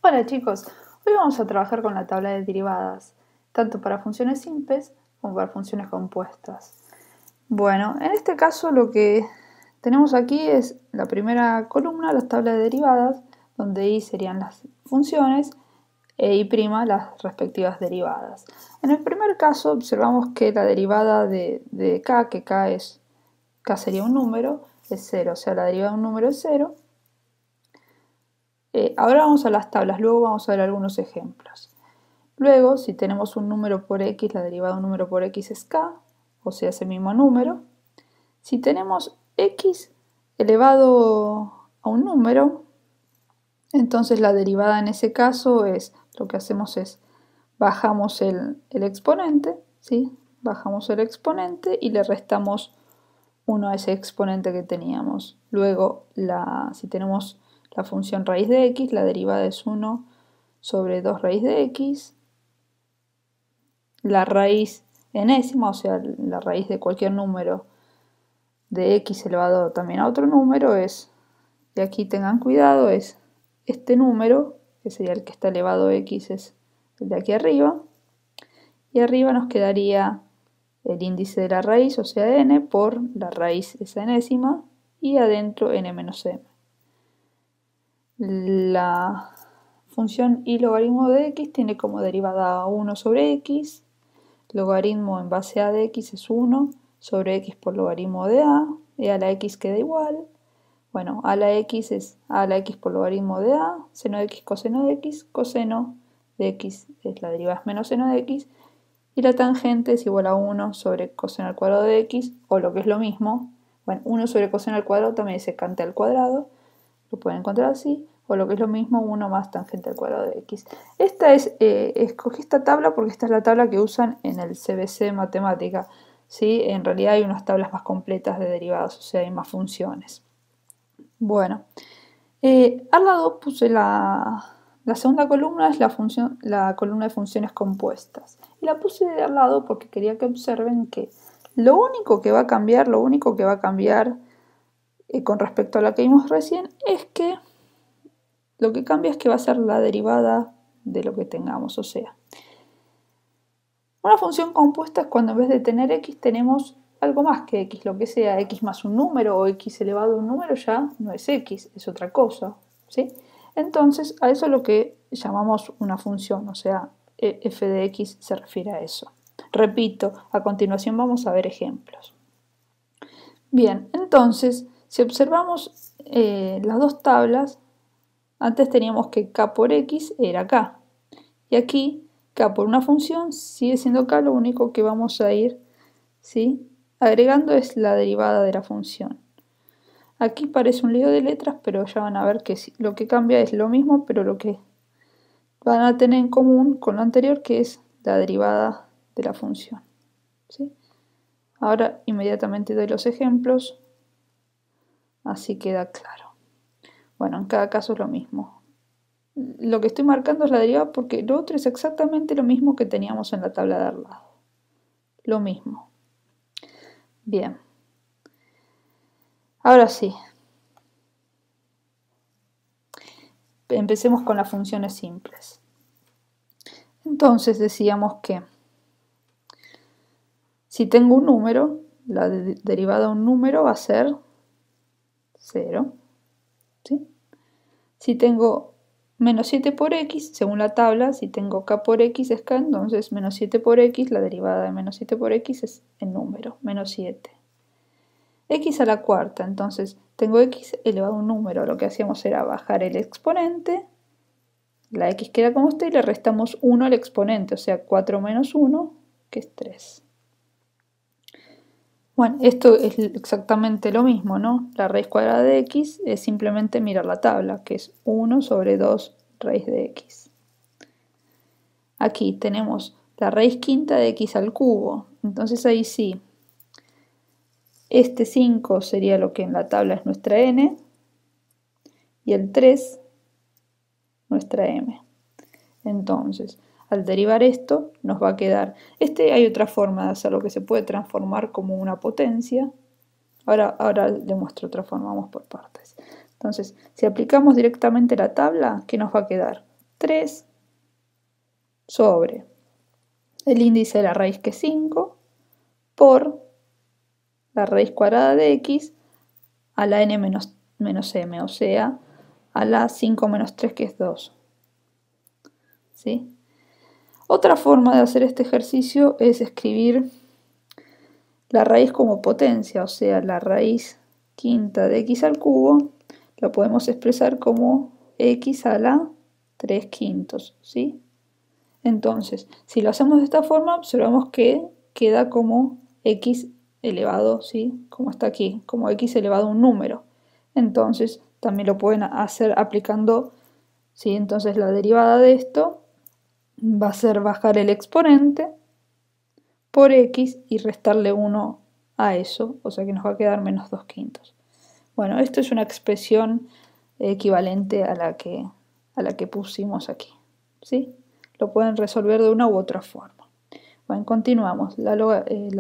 Hola chicos, hoy vamos a trabajar con la tabla de derivadas, tanto para funciones simples como para funciones compuestas. Bueno, en este caso lo que tenemos aquí es la primera columna, la tabla de derivadas, donde I serían las funciones e I' las respectivas derivadas. En el primer caso observamos que la derivada de K, que K sería un número, es 0, o sea la derivada de un número es 0. Ahora vamos a las tablas, luego vamos a ver algunos ejemplos. Luego, si tenemos un número por x, la derivada de un número por x es k, o sea, ese mismo número. Si tenemos x elevado a un número, entonces la derivada en ese caso es, lo que hacemos es, bajamos el exponente, ¿sí? Bajamos el exponente y le restamos 1 a ese exponente que teníamos. Luego, si tenemos la función raíz de x, la derivada es 1 sobre 2 raíz de x. La raíz enésima, o sea, la raíz de cualquier número de x elevado también a otro número es, y aquí tengan cuidado, es este número, que sería el que está elevado a x, es el de aquí arriba. Y arriba nos quedaría el índice de la raíz, o sea, n, por la raíz esa enésima, y adentro n menos m. La función y logaritmo de x tiene como derivada 1 sobre x, logaritmo en base a de x es 1 sobre x por logaritmo de a, y a la x queda igual. Bueno, a la x es a la x por logaritmo de a, seno de x coseno de x, coseno de x es la derivada es menos seno de x, y la tangente es igual a 1 sobre coseno al cuadrado de x, o lo que es lo mismo, bueno, 1 sobre coseno al cuadrado también es secante al cuadrado, lo pueden encontrar así, o lo que es lo mismo, 1 más tangente al cuadrado de x. Escogí esta tabla porque esta es la tabla que usan en el CBC Matemática, ¿sí? En realidad hay unas tablas más completas de derivadas, o sea, hay más funciones. Bueno, al lado puse la segunda columna, es la columna de funciones compuestas. Y la puse de al lado porque quería que observen que lo único que va a cambiar con respecto a la que vimos recién es que lo que cambia es que va a ser la derivada de lo que tengamos, o sea, una función compuesta es cuando en vez de tener x tenemos algo más que x, lo que sea x más un número o x elevado a un número ya no es x, es otra cosa, ¿sí? Entonces a eso es lo que llamamos una función, o sea, f de x se refiere a eso. Repito, a continuación vamos a ver ejemplos. Bien, entonces, si observamos las dos tablas, antes teníamos que k por x era k. Y aquí, k por una función sigue siendo k, lo único que vamos a ir, ¿sí?, agregando es la derivada de la función. Aquí parece un lío de letras, pero ya van a ver que lo que cambia es lo mismo, pero lo que van a tener en común con lo anterior, que es la derivada de la función, ¿sí? Ahora inmediatamente doy los ejemplos, así queda claro. Bueno, en cada caso es lo mismo. Lo que estoy marcando es la derivada porque lo otro es exactamente lo mismo que teníamos en la tabla de al lado. Lo mismo. Bien. Ahora sí. Empecemos con las funciones simples. Entonces decíamos que si tengo un número, la derivada de un número va a ser 0. ¿Sí? Si tengo menos 7 por x, según la tabla, si tengo k por x es k, entonces menos 7 por x, la derivada de menos 7 por x es el número, menos 7. X a la cuarta, entonces tengo x elevado a un número, lo que hacíamos era bajar el exponente, la x queda como está y le restamos 1 al exponente, o sea 4 menos 1, que es 3. Bueno, esto es exactamente lo mismo, ¿no? La raíz cuadrada de x es simplemente mirar la tabla, que es 1 sobre 2 raíz de x. Aquí tenemos la raíz quinta de x al cubo, entonces ahí sí, este 5 sería lo que en la tabla es nuestra n, y el 3 nuestra m. Entonces, al derivar esto, nos va a quedar... hay otra forma de hacerlo que se puede transformar como una potencia. Ahora le muestro otra forma, vamos por partes. Entonces, si aplicamos directamente la tabla, ¿qué nos va a quedar? 3 sobre el índice de la raíz, que es 5, por la raíz cuadrada de x a la n menos m, o sea, a la 5 menos 3, que es 2. ¿Sí? Otra forma de hacer este ejercicio es escribir la raíz como potencia, o sea, la raíz quinta de x al cubo, la podemos expresar como x a la 3 quintos, ¿sí? Entonces, si lo hacemos de esta forma, observamos que queda como x elevado, ¿sí? Como está aquí, como x elevado a un número. Entonces, también lo pueden hacer aplicando, ¿sí? Entonces, la derivada de esto va a ser bajar el exponente por x y restarle 1 a eso, o sea que nos va a quedar menos 2 quintos. Bueno, esto es una expresión equivalente a la que pusimos aquí, ¿sí? Lo pueden resolver de una u otra forma. Bueno, continuamos. La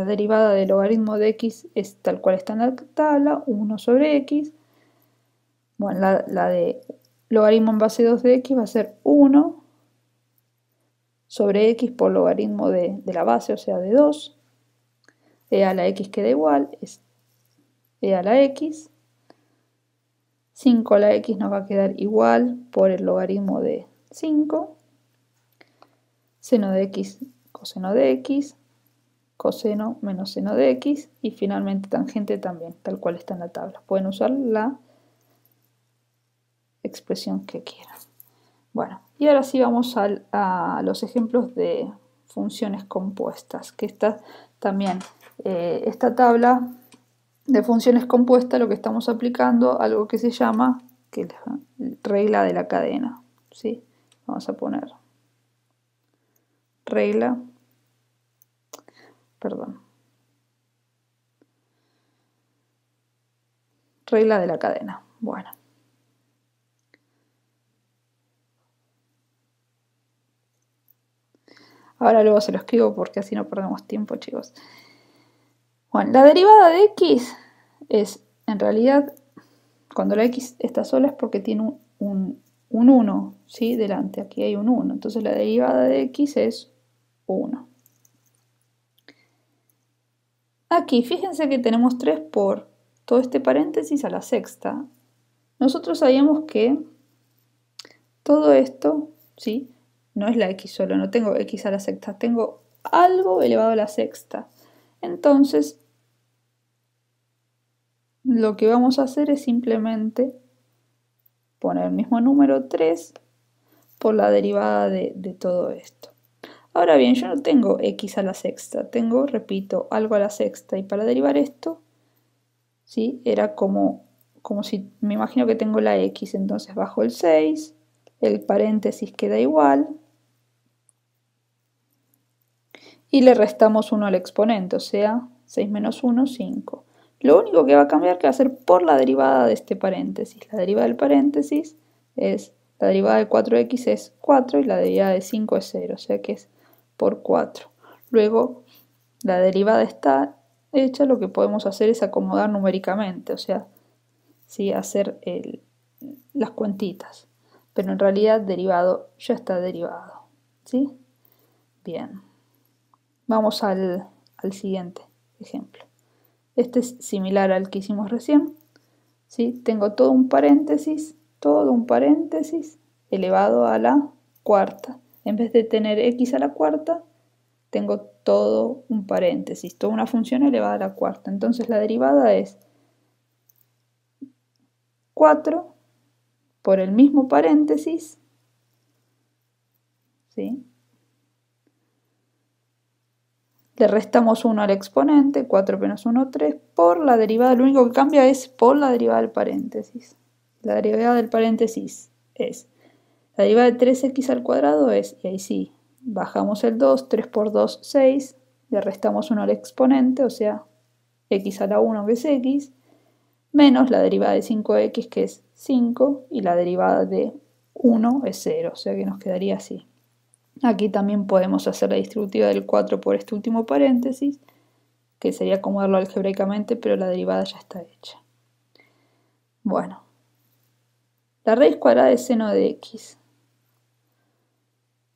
derivada del logaritmo de x es tal cual está en la tabla, 1 sobre x. Bueno, la de logaritmo en base 2 de x va a ser 1 sobre x por logaritmo de la base, o sea, de 2. E a la x queda igual, es e a la x. 5 a la x nos va a quedar igual por el logaritmo de 5. Seno de x, coseno de x, coseno menos seno de x, y finalmente tangente también, tal cual está en la tabla. Pueden usar la expresión que quieran. Bueno, y ahora sí vamos a los ejemplos de funciones compuestas, que está también esta tabla de funciones compuestas, lo que estamos aplicando, algo que se llama regla de la cadena, ¿sí? Vamos a poner regla de la cadena. Bueno. Ahora luego se lo escribo porque así no perdemos tiempo, chicos. Bueno, la derivada de x es, en realidad, cuando la x está sola es porque tiene un 1, ¿sí? Delante, aquí hay un 1. Entonces la derivada de x es 1. Aquí, fíjense que tenemos 3 por todo este paréntesis a la sexta. Nosotros sabíamos que todo esto, ¿sí? No es la x solo, no tengo x a la sexta, tengo algo elevado a la sexta. Entonces, lo que vamos a hacer es simplemente poner el mismo número 3 por la derivada de todo esto. Ahora bien, yo no tengo x a la sexta, tengo, repito, algo a la sexta, y para derivar esto, ¿sí? Era como si, me imagino que tengo la x, entonces bajo el 6, el paréntesis queda igual, y le restamos 1 al exponente, o sea, 6 menos 1, 5. Lo único que va a cambiar que va a ser por la derivada de este paréntesis. La derivada del paréntesis es, la derivada de 4x es 4 y la derivada de 5 es 0, o sea que es por 4. Luego, la derivada está hecha, lo que podemos hacer es acomodar numéricamente, o sea, ¿sí? Hacer las cuentitas. Pero en realidad derivado ya está derivado, ¿sí? Bien. Vamos al siguiente ejemplo. Este es similar al que hicimos recién, ¿sí? Tengo todo un paréntesis elevado a la cuarta. En vez de tener x a la cuarta, tengo todo un paréntesis, toda una función elevada a la cuarta. Entonces la derivada es 4 por el mismo paréntesis, ¿sí? Le restamos 1 al exponente, 4 menos 1, 3, por la derivada, lo único que cambia es por la derivada del paréntesis. La derivada del paréntesis es, la derivada de 3x al cuadrado es, y ahí sí, bajamos el 2, 3 por 2, 6, le restamos 1 al exponente, o sea, x a la 1 que es x, menos la derivada de 5x que es 5, y la derivada de 1 es 0, o sea que nos quedaría así. Aquí también podemos hacer la distributiva del 4 por este último paréntesis, que sería acomodarlo algebraicamente, pero la derivada ya está hecha. Bueno, la raíz cuadrada de seno de x.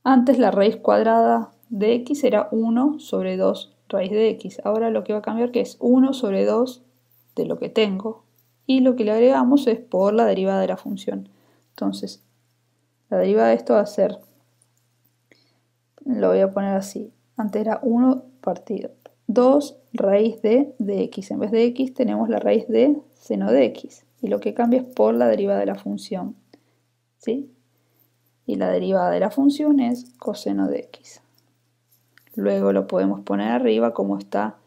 Antes la raíz cuadrada de x era 1 sobre 2 raíz de x. Ahora lo que va a cambiar que es 1 sobre 2 de lo que tengo. Y lo que le agregamos es por la derivada de la función. Entonces, la derivada de esto va a ser, lo voy a poner así. Antes era 1 partido 2 raíz de x. En vez de x tenemos la raíz de seno de x. Y lo que cambia es por la derivada de la función. ¿Sí? Y la derivada de la función es coseno de x. Luego lo podemos poner arriba como está,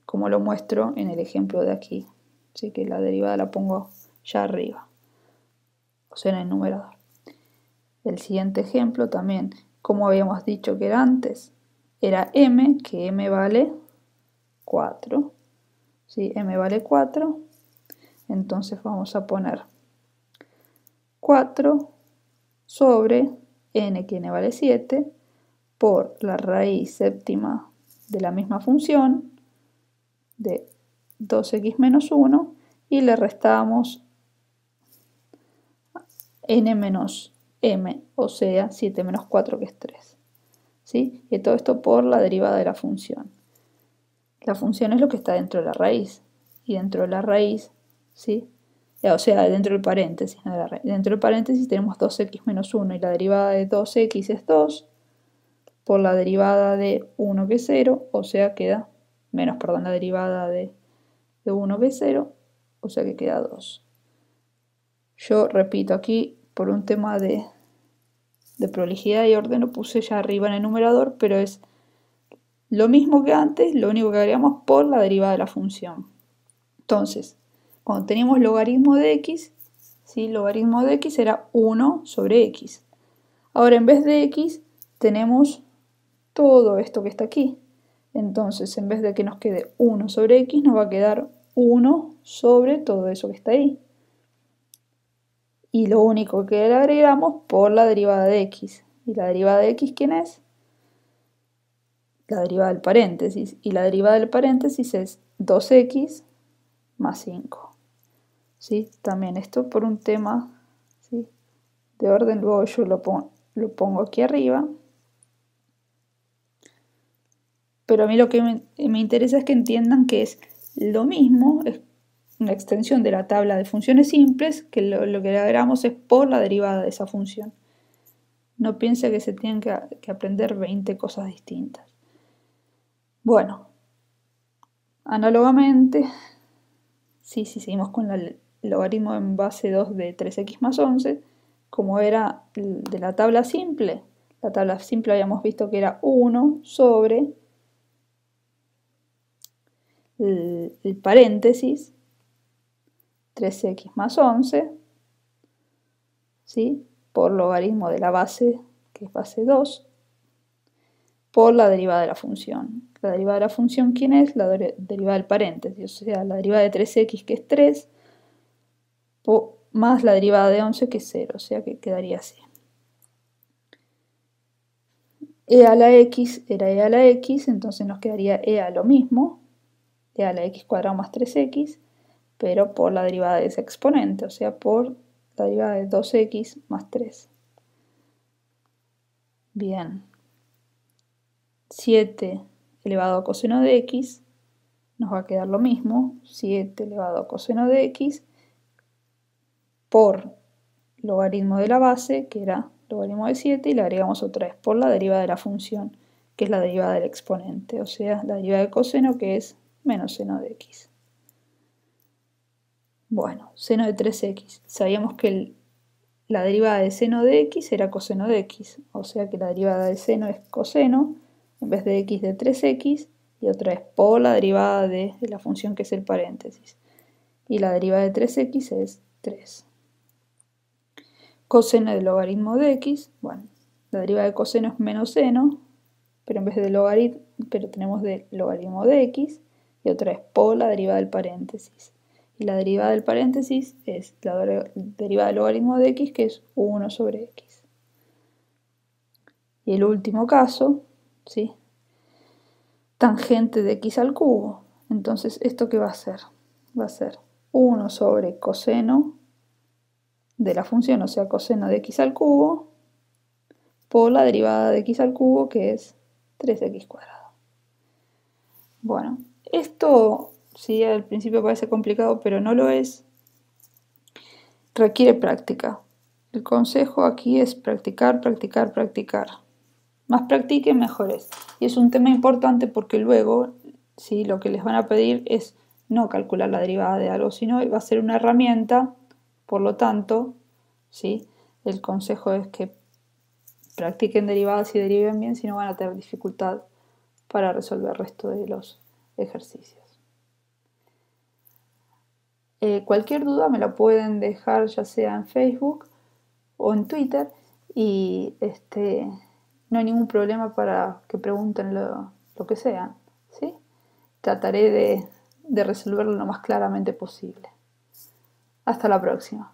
como lo muestro en el ejemplo de aquí. Así que la derivada la pongo ya arriba, o sea en el numerador. El siguiente ejemplo también, como habíamos dicho que era antes, era m, que m vale 4. ¿Sí? M vale 4, entonces vamos a poner 4 sobre n, que n vale 7, por la raíz séptima de la misma función, de 2x menos 1, y le restamos n menos m, o sea 7 menos 4, que es 3. ¿Sí? Y todo esto por la derivada de la función. La función es lo que está dentro de la raíz, y dentro de la raíz, ¿sí? O sea, dentro del paréntesis, no de la raíz. Dentro del paréntesis tenemos 2x menos 1, y la derivada de 2x es 2, por la derivada de 1, que es 0, o sea queda, menos, perdón, la derivada de 1, que es 0, o sea que queda 2. Yo repito aquí, por un tema de prolijidad y orden, lo puse ya arriba en el numerador, pero es lo mismo que antes, lo único que agregamos por la derivada de la función. Entonces, cuando teníamos logaritmo de x, ¿sí? Logaritmo de x era 1 sobre x. Ahora en vez de x tenemos todo esto que está aquí. Entonces, en vez de que nos quede 1 sobre x, nos va a quedar 1 sobre todo eso que está ahí. Y lo único que le agregamos por la derivada de x. ¿Y la derivada de x quién es? La derivada del paréntesis. Y la derivada del paréntesis es 2x más 5. ¿Sí? También esto por un tema, ¿sí?, de orden, luego yo lo pongo aquí arriba. Pero a mí lo que me interesa es que entiendan que es lo mismo, es una extensión de la tabla de funciones simples, que lo que le agregamos es por la derivada de esa función. No piense que se tienen que aprender 20 cosas distintas. Bueno, análogamente, si seguimos con el logaritmo en base 2 de 3x más 11, como era de la tabla simple habíamos visto que era 1 sobre el paréntesis 3x más 11, ¿sí?, por logaritmo de la base, que es base 2, por la derivada de la función. La derivada de la función, ¿quién es? La derivada del paréntesis, o sea, la derivada de 3x, que es 3, más la derivada de 11, que es 0, o sea que quedaría así. E a la x era e a la x, entonces nos quedaría e a lo mismo, e a la x cuadrado más 3x, pero por la derivada de ese exponente, o sea, por la derivada de 2x más 3. Bien. 7 elevado a coseno de x nos va a quedar lo mismo, 7 elevado a coseno de x por logaritmo de la base, que era logaritmo de 7, y le agregamos otra vez por la derivada de la función, que es la derivada del exponente, o sea, la derivada de coseno, que es menos seno de x. Bueno, seno de 3x. Sabíamos que la derivada de seno de x era coseno de x, o sea que la derivada de seno es coseno, en vez de x de 3x, y otra vez por la derivada de la función, que es el paréntesis. Y la derivada de 3x es 3. Coseno del logaritmo de x, bueno, la derivada de coseno es menos seno, pero en vez de logaritmo, pero tenemos de logaritmo de x, y otra vez por la derivada del paréntesis. Y la derivada del paréntesis es la derivada del logaritmo de x, que es 1 sobre x. Y el último caso, ¿sí?, tangente de x al cubo. Entonces, ¿esto qué va a ser? Va a ser 1 sobre coseno de la función, o sea, coseno de x al cubo, por la derivada de x al cubo, que es 3x cuadrado. Bueno, esto sí al principio parece complicado, pero no lo es. Requiere práctica. El consejo aquí es practicar, practicar, practicar. Más practiquen, mejor es. Y es un tema importante porque luego, ¿sí?, lo que les van a pedir es no calcular la derivada de algo, sino va a ser una herramienta. Por lo tanto, ¿sí?, el consejo es que practiquen derivadas y deriven bien, si no van a tener dificultad para resolver el resto de los ejercicios. Cualquier duda me la pueden dejar ya sea en Facebook o en Twitter y no hay ningún problema para que pregunten lo que sea, ¿sí? Trataré de resolverlo lo más claramente posible. Hasta la próxima.